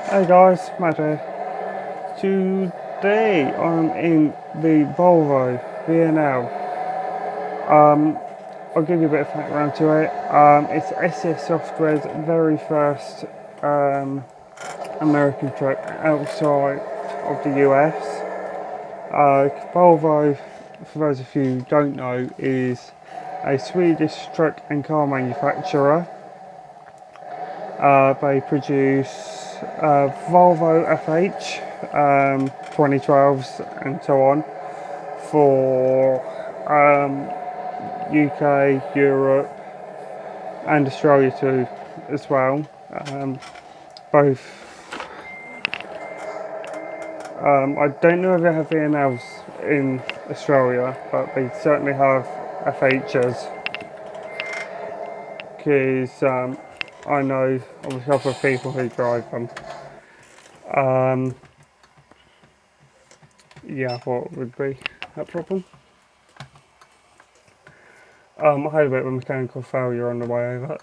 Hey guys, Matt here. Today I'm in the Volvo VNL. I'll give you a bit of background to it. It's SS Software's very first American truck outside of the US. Volvo, for those of you who don't know, is a Swedish truck and car manufacturer. They produce Volvo FH 2012s and so on for UK, Europe, and Australia too, as well. Both. I don't know if they have VNLs in Australia, but they certainly have FHs because I know of a couple of people who drive them. Yeah, what would be a problem? I had a bit of a mechanical failure on the way over.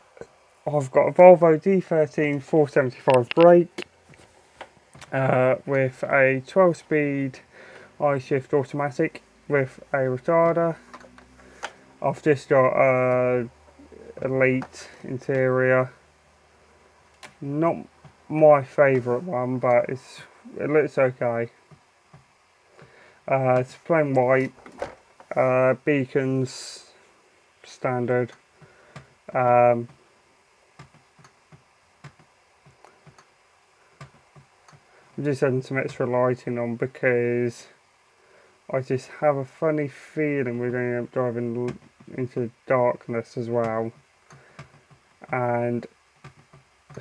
I've got a Volvo D13 475 brake with a 12-speed I-shift automatic with a retarder. I've just got a Elite interior. Not my favourite one, but it looks okay. It's plain white, beacons, standard. I'm just having some extra lighting on because I just have a funny feeling we're going to end up driving into darkness as well. And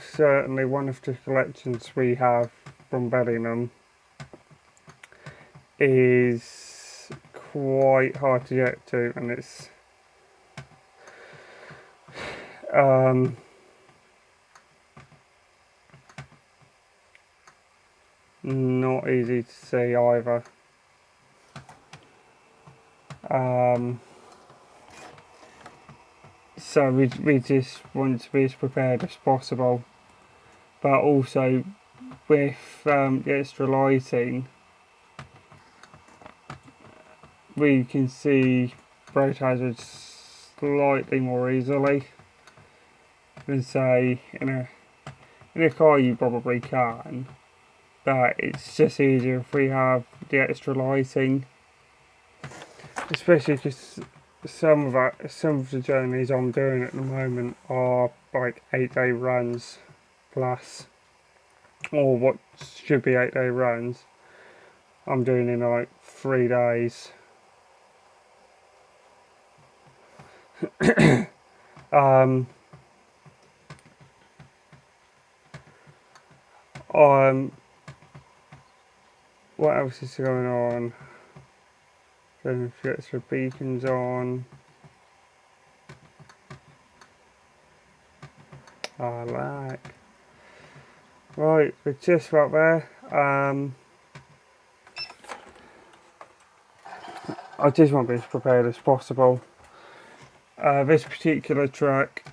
certainly one of the collections we have from Bellingham is quite hard to get to, and it's not easy to see either. So we just want to be as prepared as possible, but also with the extra lighting we can see road hazards slightly more easily than say in a car you probably can, but it's just easier if we have the extra lighting, especially because some of the journeys I'm doing at the moment are like 8-day runs plus, or what should be 8-day runs I'm doing in like 3 days. What else is going on? Then a few extra beacons on. I like. Right, we're just about there. I just want to be as prepared as possible. This particular truck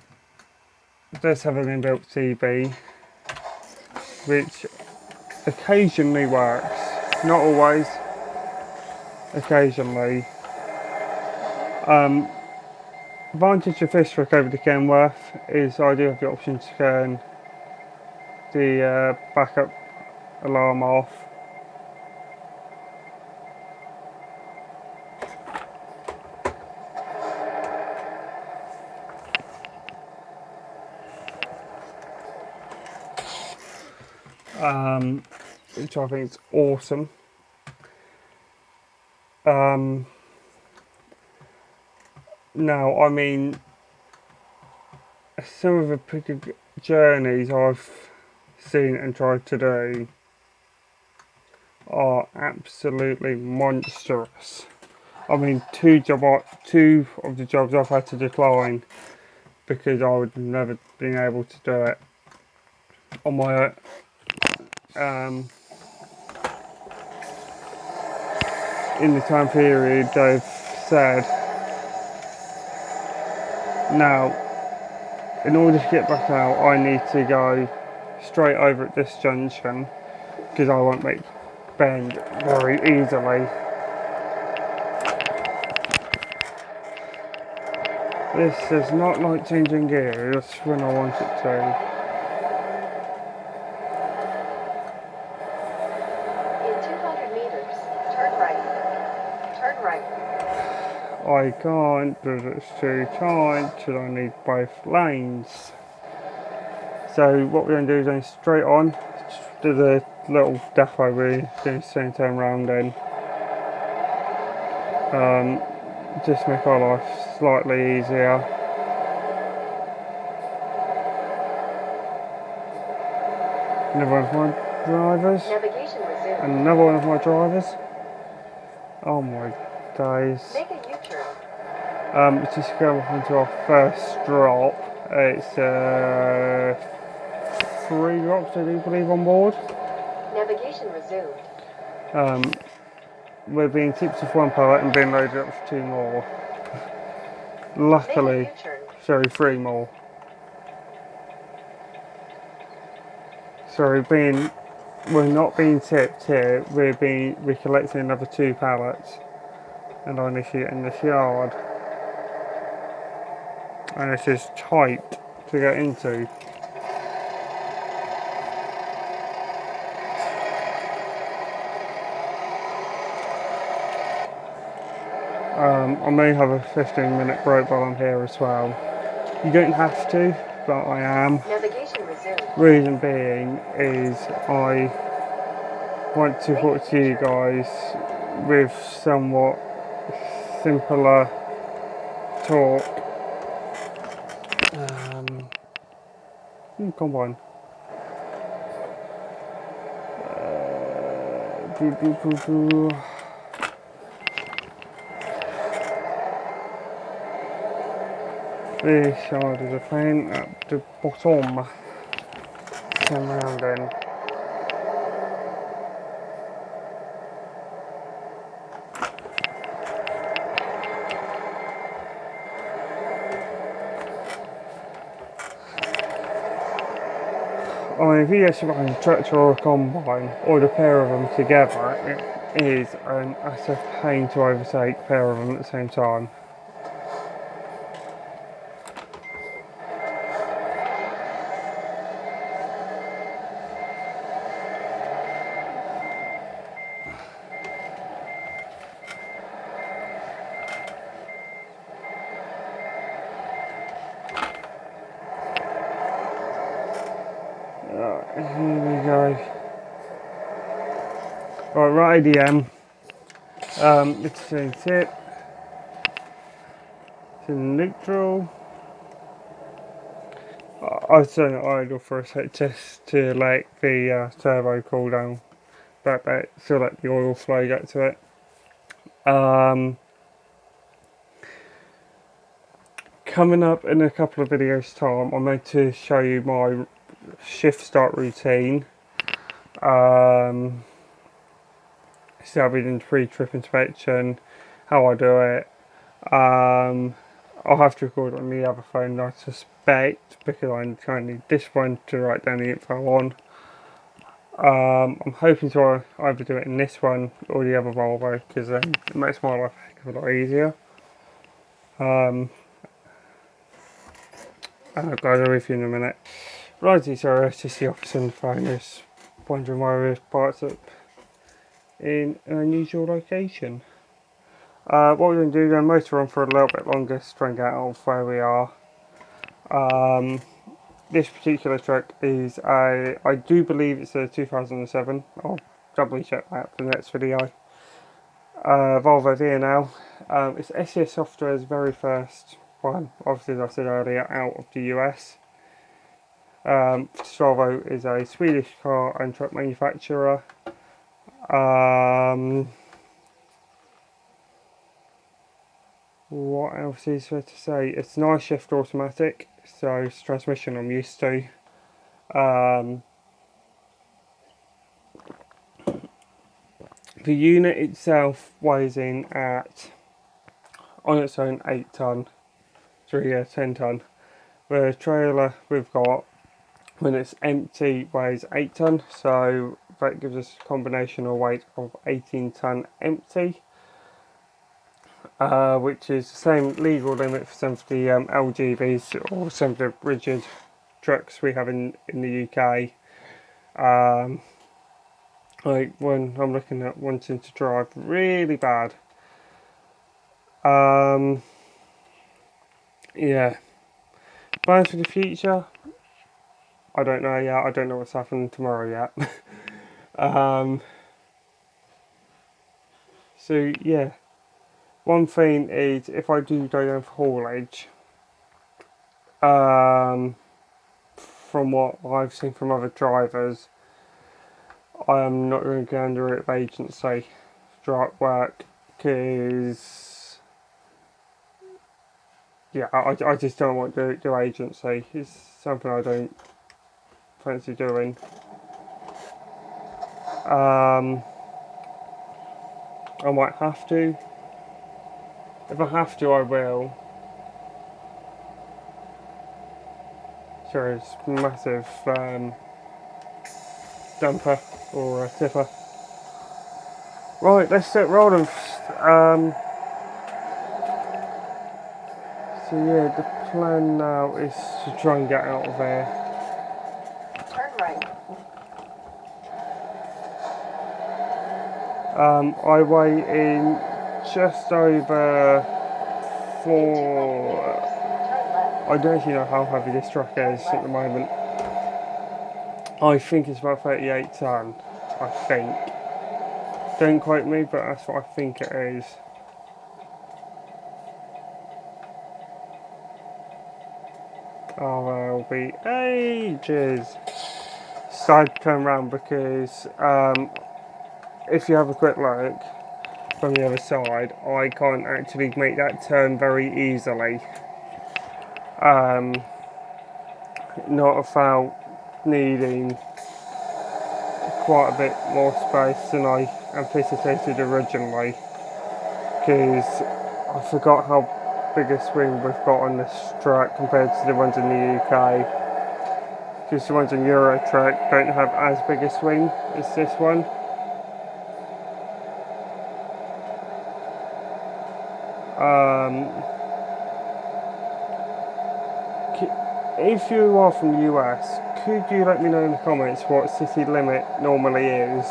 does have an inbuilt CB, which occasionally works, not always, occasionally. Advantage of this truck over the Kenworth is I do have the option to turn the backup alarm off. Which I think is awesome. Now, I mean, some of the journeys I've seen and tried to do are absolutely monstrous. I mean, two of the jobs I've had to decline because I would have never been able to do it on my in the time period they've said. Now, in order to get back out, I need to go straight over at this junction because I won't make bend very easily. This does not like changing gears when I want it to. In 200 meters, turn right. Turn right. I can't because it's too tight, so I need both lanes. So what we're going to do is going straight on to the little depot we're doing the same turn round in. Just make our life slightly easier. Another one of my drivers. Navigation resumed. Another one of my drivers. Oh my days. Make a U-turn. Just go off into our first drop. It's 3 drops, I do believe, on board. Navigation resumed. We're being tipped off 1 pallet and being loaded up for 2 more. Luckily, Make a U-turn. sorry, 3 more. Sorry, we're not being tipped here. We're collecting another 2 pallets, and I need to get in this yard. And this is tight to get into. I may have a 15-minute break while I'm here as well. You don't have to, but I am. Navigation resumed. Reason being is I want to talk to you guys with somewhat simpler talk. Combine. This yard is a pain at the bottom. Turn around then. I mean, if you actually buy a tractor or a combine, or the pair of them together, it is an utter pain to overtake a pair of them at the same time. Here we go. Right, ADM. It's in tip. It's in neutral. I turn it idle for a sec just to let the turbo cool down. But still let the oil flow get to it. Coming up in a couple of videos time, I'm going to show you my shift start routine. So I'll be doing pre-trip inspection, how I do it. I'll have to record on the other phone, I suspect, because I kind of need this one to write down the info on. I'm hoping to either do it in this one or the other Volvo, because then it makes my life a heck of a lot easier. Guys, I'll be with you in a minute. Righty, sorry, it's just the office on the phone is wondering why we've parked up in an unusual location. What we're going to do, we're going to motor on for a little bit longer to try and get out of where we are. This particular truck is I do believe it's a 2007. I'll doubly check that for the next video. Volvo VNL. It's SES Software's very first one, obviously as I said earlier, out of the US. Volvo is a Swedish car and truck manufacturer. What else is there to say? It's an I-shift automatic, so it's transmission I'm used to. The unit itself weighs in at, on its own, 8 tonne, 10 tonne. The trailer we've got when it's empty weighs 8 tonne, so that gives us a combinational weight of 18 tonne empty, which is the same legal limit for some of the LGVs or some of the rigid trucks we have in the UK. Like when I'm looking at wanting to drive really bad. Yeah. Plans for the future? I don't know yet. I don't know what's happening tomorrow yet. So yeah. One thing is if I do go down for haulage, from what I've seen from other drivers, I am not going to go under it agency work because yeah, I just don't want to do agency. It's something I don't fancy doing. I might have to. If I have to, I will. Sorry, it's massive dumper or tipper. Right, let's get rolling. So yeah, the plan now is to try and get out of there. Turn right. I weigh in just over In 200 four. meters, turn left. I don't actually know how heavy this truck is at the moment. I think it's about 38 tonne. I think. Don't quote me, but that's what I think it is. Oh, there'll be ages. So I'd turn around because if you have a quick look from the other side, I can't actually make that turn very easily. Not without needing quite a bit more space than I anticipated originally, because I forgot how big a swing we've got on this track compared to the ones in the UK, because the ones in Euro track don't have as big a swing as this one. If you are from the US, could you let me know in the comments what city limit normally is?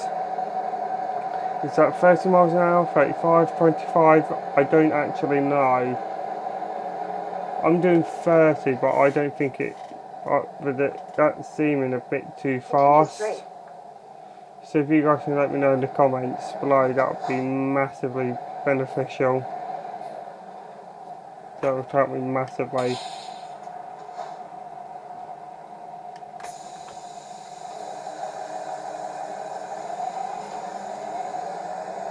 Is that 30 miles an hour, 35, 25? I don't actually know. I'm doing 30, but I don't think that's seeming a bit too fast. So if you guys can let me know in the comments below, that would be massively beneficial. That would help me massively.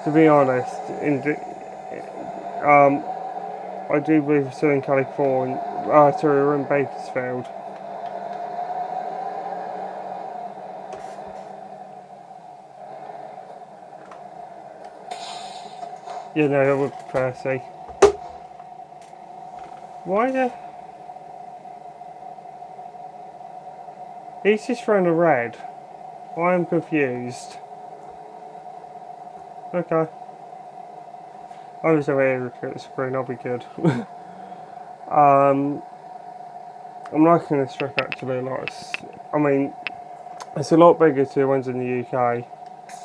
To be honest, I do believe we're still in California. Sorry, we're in Bakersfield. Yeah, no, I would prefer to see. Why the? He's just running a red. I am confused. Okay. I'll just have a look at the screen, I'll be good. I'm liking this truck actually a lot. I mean, it's a lot bigger to the ones in the UK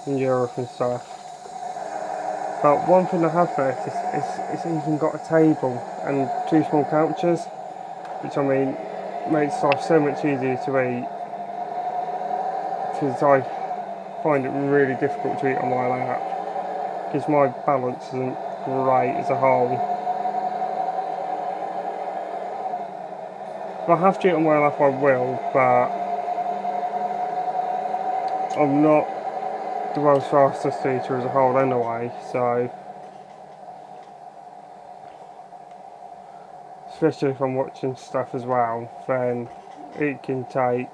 and Europe and stuff. But one thing I have noticed is it's even got a table and two small couches, which I mean makes life so much easier to eat, because I find it really difficult to eat on my lap because my balance isn't great as a whole. If I have to eat on my lap, I will, but I'm not the world's fastest eater as a whole anyway, so especially if I'm watching stuff as well, then it can take.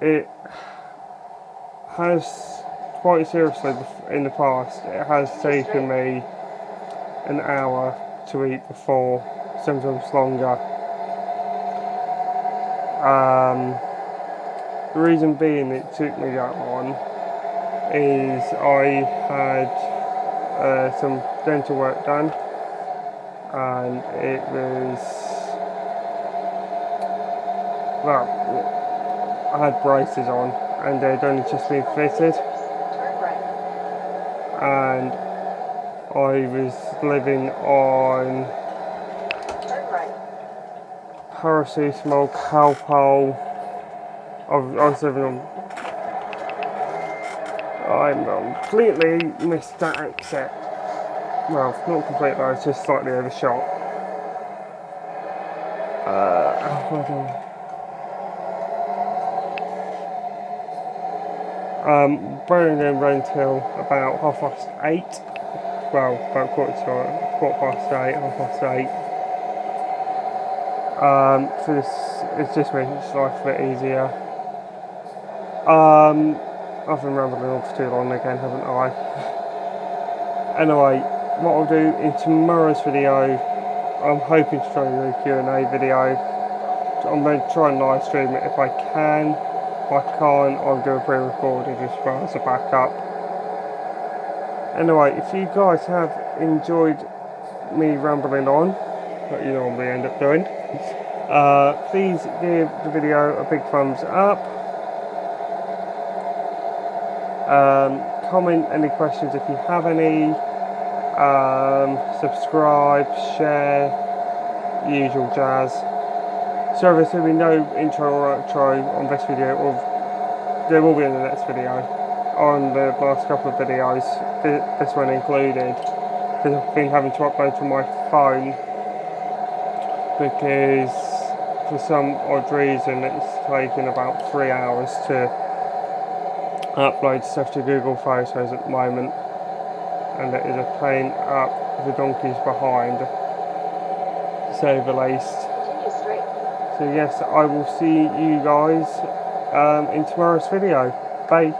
It has quite seriously in the past. It has taken me an hour to eat before, sometimes longer. The reason being it took me that long is I had some dental work done, and it was, well, I had braces on and they'd only just been fitted, Turn right. and I was living on Turn right. paracetamol, Calpol. I was living on. I completely missed that exit. Well, not completely, I was just slightly overshot. Bellingham ran till about 8:30. Well, about quarter past 8, 8:30. So this, it's just making life a bit easier. I've been rambling on for too long again, haven't I? Anyway, what I'll do in tomorrow's video, I'm hoping to try and do a Q&A video. I'm going to try and live stream it if I can. If I can't, I'll do a pre-recorded as well as a backup. Anyway, if you guys have enjoyed me rambling on, like you normally end up doing, please give the video a big thumbs up. Comment any questions if you have any. Subscribe, share, usual jazz. So there will be no intro or outro on this video, or there will be in the next video, on the last couple of videos, this one included, because I've been having to upload from my phone, because for some odd reason it's taking about 3 hours to upload stuff to Google Photos at the moment, and it is a pain up the donkey's behind, to say the least. Continue straight. So yes, I will see you guys in tomorrow's video. Bye.